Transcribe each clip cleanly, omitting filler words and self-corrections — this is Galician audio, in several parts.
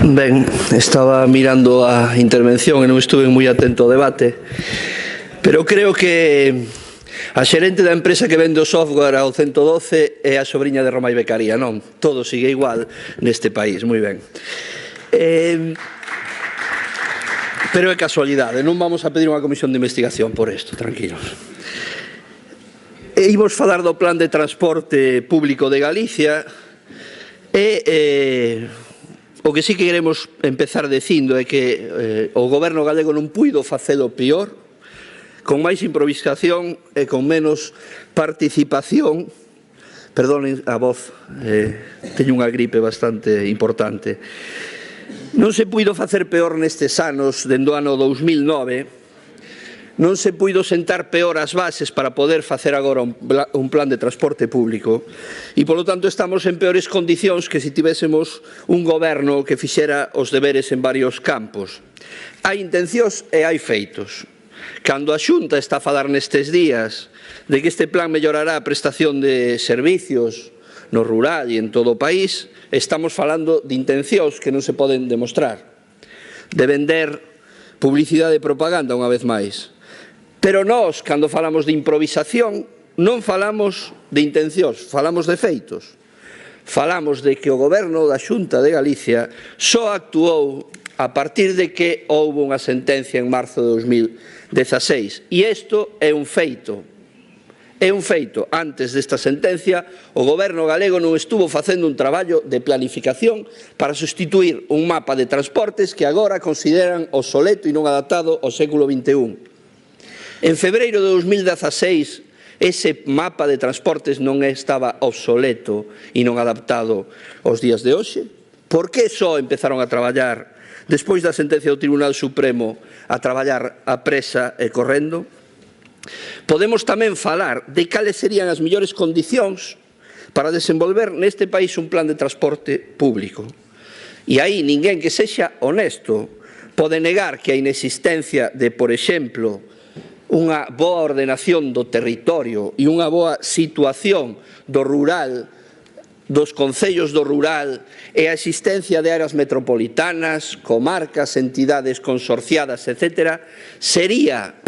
Ben, estaba mirando a intervención e non estuve moi atento ao debate, pero creo que a xerente da empresa que vende o software ao 112 é a sobrinha de Romai Becaría, non? Todo sigue igual neste país, moi ben. Pero é casualidade, non vamos a pedir unha comisión de investigación por isto, tranquilos. Imos falar do plan de transporte público de Galicia e o que sí que queremos empezar dicindo é que o goberno galego non puido facelo peor, con máis improvisación e con menos participación. Perdonen a voz, teño unha gripe bastante importante. Non se puido facer peor nestes anos, dende o ano 2009, non se puido sentar peor as bases para poder facer agora un plan de transporte público e, polo tanto, estamos en peores condicións que se tivésemos un goberno que fixera os deberes en varios campos. Hai intencións e hai feitos. Cando a Xunta está a falar nestes días de que este plan mellorará a prestación de servicios no rural e en todo o país, estamos falando de intencións que non se poden demostrar, de vender publicidade e propaganda unha vez máis. Pero nós, cando falamos de improvisación, non falamos de intencións, falamos de feitos. Falamos de que o goberno da Xunta de Galicia só actuou a partir de que houve unha sentencia en marzo de 2016. E isto é un feito. É un feito. Antes desta sentencia, o goberno galego non estuvo facendo un traballo de planificación para sustituir un mapa de transportes que agora consideran obsoleto e non adaptado ao século XXI. En febreiro de 2016, ese mapa de transportes non estaba obsoleto e non adaptado aos días de hoxe. Por que só empezaron a traballar, despois da sentencia do Tribunal Supremo, a traballar a presa e correndo? Podemos tamén falar de cales serían as mellores condicións para desenvolver neste país un plan de transporte público. E aí ninguén que sexa honesto pode negar que a inexistencia de, por exemplo, unha boa ordenación do territorio e unha boa situación do rural, dos concellos do rural e a existencia de áreas metropolitanas, comarcas, entidades consorciadas, etc., sería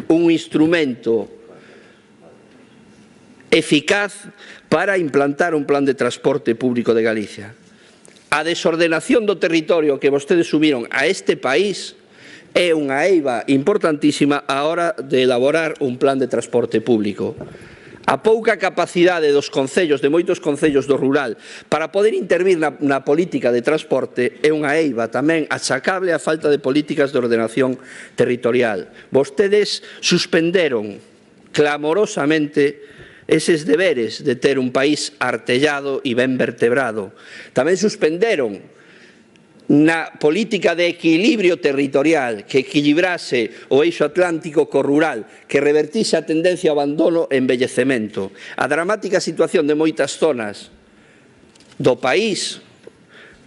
un instrumento eficaz para implantar un plan de transporte público de Galicia. A desordenación do territorio que vostedes subiron a este país é unha eiva importantísima á hora de elaborar un plan de transporte público. A pouca capacidade dos concellos, de moitos concellos do rural, para poder intervir na política de transporte é unha eiva tamén achacable á falta de políticas de ordenación territorial. Vostedes suspenderon clamorosamente eses deberes de ter un país artellado e ben vertebrado. Tamén suspenderon na política de equilibrio territorial que equilibrase o eixo atlántico co rural, que revertise a tendencia ao abandono e envellecemento. A dramática situación de moitas zonas do país,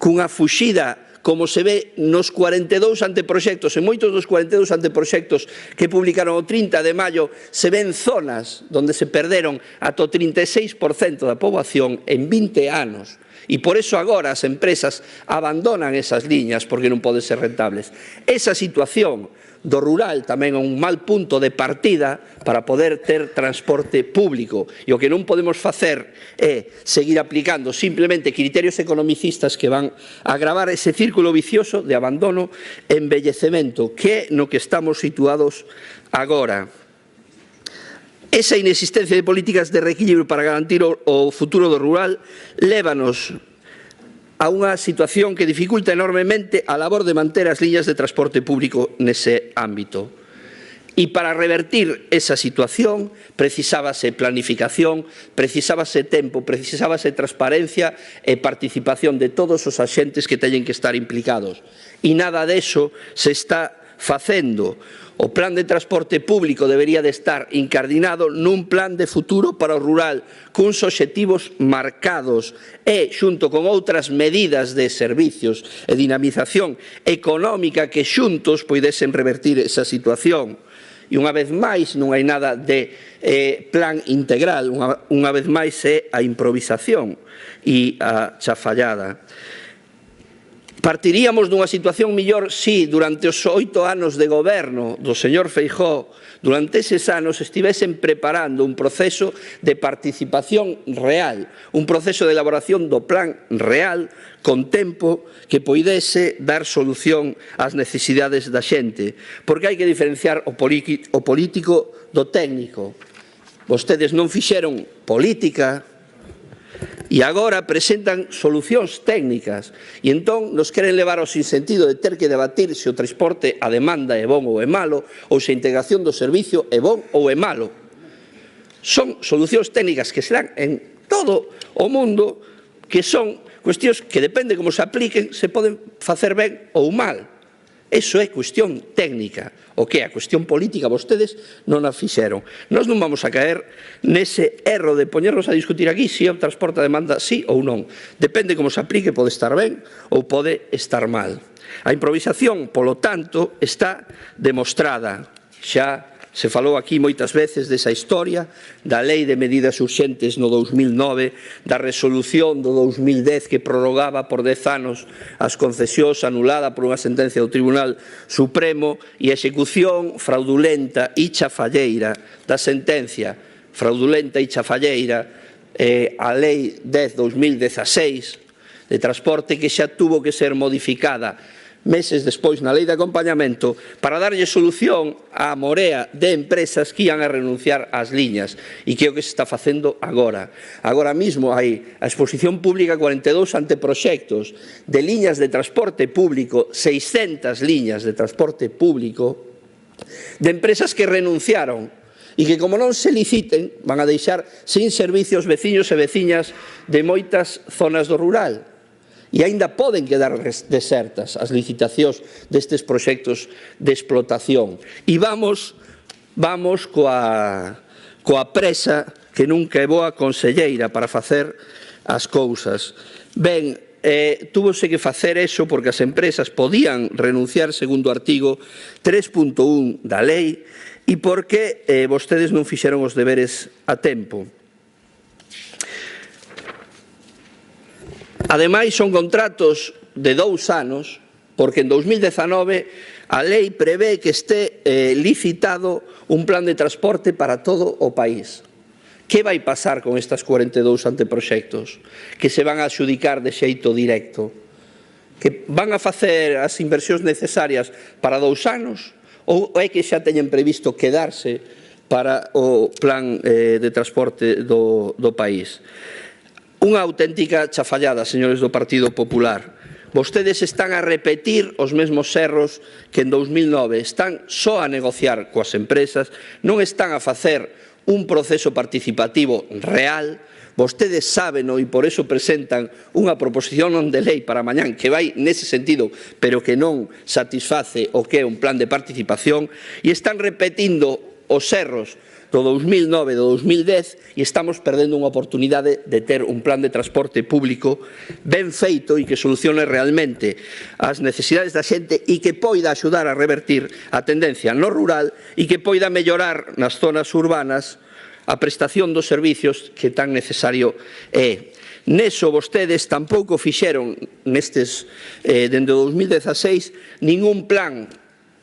cunha fuxida, como se ve nos 42 anteproxectos, en moitos dos 42 anteproxectos que publicaron o 30 de maio, se ven zonas onde se perderon ata o 36% da poboación en 20 anos. E por iso agora as empresas abandonan esas liñas porque non poden ser rentables. Esa situación do rural tamén é un mal punto de partida para poder ter transporte público. E o que non podemos facer é seguir aplicando simplemente criterios economicistas que van a agravar ese círculo vicioso de abandono e envellecemento, que é no que estamos situados agora. Esa inexistencia de políticas de reequilibrio para garantir o futuro do rural lévanos a unha situación que dificulta enormemente a labor de manter as liñas de transporte público nese ámbito. E para revertir esa situación precisábase planificación, precisábase tempo, precisábase transparencia e participación de todos os axentes que teñen que estar implicados. E nada deso se está facendo. O plan de transporte público debería de estar incardinado nun plan de futuro para o rural, cuns obxectivos marcados e, xunto con outras medidas de servicios e dinamización económica que xuntos poidesen revertir esa situación. E unha vez máis non hai nada de plan integral, unha vez máis é a improvisación e a chafallada. Partiríamos dunha situación mellor se durante os 8 anos de goberno do señor Feijóo, durante eses anos estivesen preparando un proceso de participación real, un proceso de elaboración do plan real con tempo que poidese dar solución ás necesidades da xente, porque hai que diferenciar o político do técnico. Vostedes non fixeron política e agora presentan solucións técnicas e entón nos queren levar ao sinsentido de ter que debatir se o transporte a demanda é bon ou é malo ou se a integración do servicio é bon ou é malo. Son solucións técnicas que serán en todo o mundo, que son cuestións que depende como se apliquen se poden facer ben ou mal. Eso é cuestión técnica. O que é a cuestión política vostedes non a fixeron. Nós non vamos a caer nese erro de poñernos a discutir aquí se o transporte a demanda sí ou non. Depende como se aplique, pode estar ben ou pode estar mal. A improvisación, polo tanto, está demostrada. Xa se falou aquí moitas veces desa historia da Lei de Medidas Urxentes no 2009, da resolución do 2010 que prorrogaba por 10 anos as concesións anulada por unha sentencia do Tribunal Supremo e a execución fraudulenta e chafalleira da sentencia fraudulenta e chafalleira a Lei 10/2016 de transporte que xa tuvo que ser modificada meses despois na Lei de Acompañamento para darlle solución á morea de empresas que ian a renunciar ás liñas e que é o que se está facendo agora. Agora mesmo hai a exposición pública 42 anteproxectos de liñas de transporte público, 600 liñas de transporte público de empresas que renunciaron e que, como non se liciten, van a deixar sin servicios veciños e veciñas de moitas zonas do rural. E aínda poden quedar desertas as licitacións destes proxectos de explotación. E vamos coa presa que nunca é boa conselleira para facer as cousas. Ben, túvose que facer eso porque as empresas podían renunciar segundo o artigo 3.1 da lei e porque vostedes non fixeron os deberes a tempo. Ademais, son contratos de 2 anos, porque en 2019 a lei prevé que este licitado un plan de transporte para todo o país. Que vai pasar con estas 42 anteproxectos que se van a adxudicar de xeito directo? Que van a facer as inversións necesarias para 2 anos? Ou é que xa teñen previsto quedarse para o plan de transporte do país? Unha auténtica chafallada, señores do Partido Popular. Vostedes están a repetir os mesmos erros que en 2009. Están só a negociar coas empresas, non están a facer un proceso participativo real. Vostedes sábeno e por iso presentan unha proposición non de lei para mañán que vai nese sentido, pero que non satisface o que é un plan de participación, e están repetindo os erros do 2009 e do 2010 e estamos perdendo unha oportunidade de ter un plan de transporte público ben feito e que solucione realmente as necesidades da xente e que poida axudar a revertir a tendencia no rural e que poida mellorar nas zonas urbanas a prestación dos servicios que tan necesario é. Neso vostedes tampouco fixeron dende o 2016 ningún plan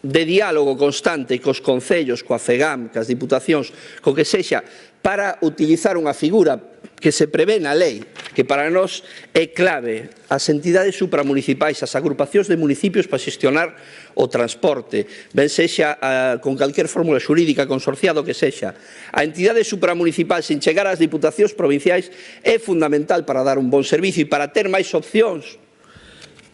de diálogo constante cos concellos, coa FEGAM, cas diputacións, co que sexa, para utilizar unha figura que se prevé na lei, que para nós é clave, as entidades supramunicipais, as agrupacións de municipios para xestionar o transporte, ben sexa con calquer fórmula xurídica consorciado que sexa. A entidade supramunicipal, sin chegar ás diputacións provinciais, é fundamental para dar un bon servicio e para ter máis opcións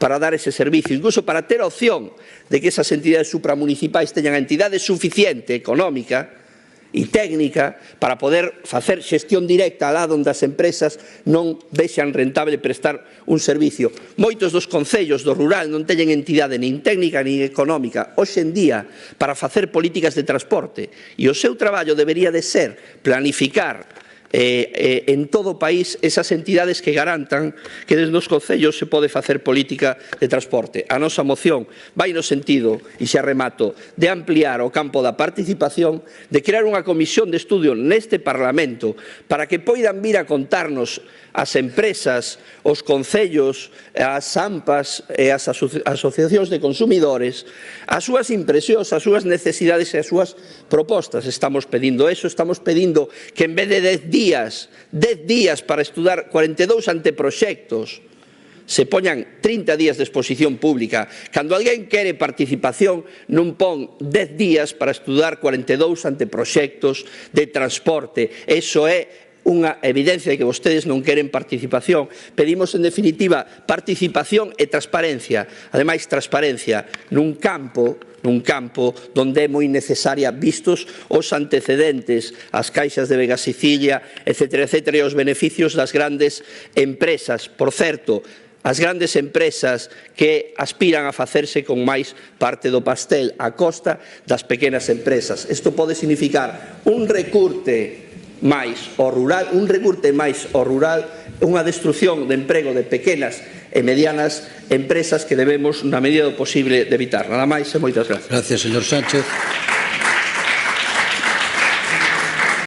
para dar ese servicio, incluso para ter a opción de que esas entidades supramunicipais teñan a entidade suficiente económica e técnica para poder facer xestión directa alá onde as empresas non vexan rentable prestar un servicio. Moitos dos concellos do rural non teñen entidade nin técnica nin económica hoxe en día para facer políticas de transporte e o seu traballo debería de ser planificar en todo o país esas entidades que garantan que desde os concellos se pode facer política de transporte. A nosa moción vai no sentido, e xa remato, de ampliar o campo da participación, de crear unha comisión de estudio neste Parlamento para que poidan vir a contarnos as empresas, os concellos, as AMPAs e as asociacións de consumidores as súas impresións, as súas necesidades e as súas propostas. Estamos pedindo eso, estamos pedindo que en vez de 10 días para estudar 42 anteproxectos, se poñan 30 días de exposición pública. Cando alguén quere participación, non pon 10 días para estudar 42 anteproxectos de transporte. Eso é unha evidencia de que vostedes non queren participación. Pedimos, en definitiva, participación e transparencia. Ademais, transparencia nun campo donde é moi necesaria, vistos os antecedentes, as caixas de Vega Sicilia, etcétera, etcétera, e os beneficios das grandes empresas. Por certo, as grandes empresas que aspiran a facerse con máis parte do pastel a costa das pequenas empresas. Isto pode significar un recurte máis ao rural, unha destrucción de emprego de pequenas e medianas empresas que debemos, na medida do posible, de evitar. Nada máis e moitas gracias. Gracias, señor Sánchez.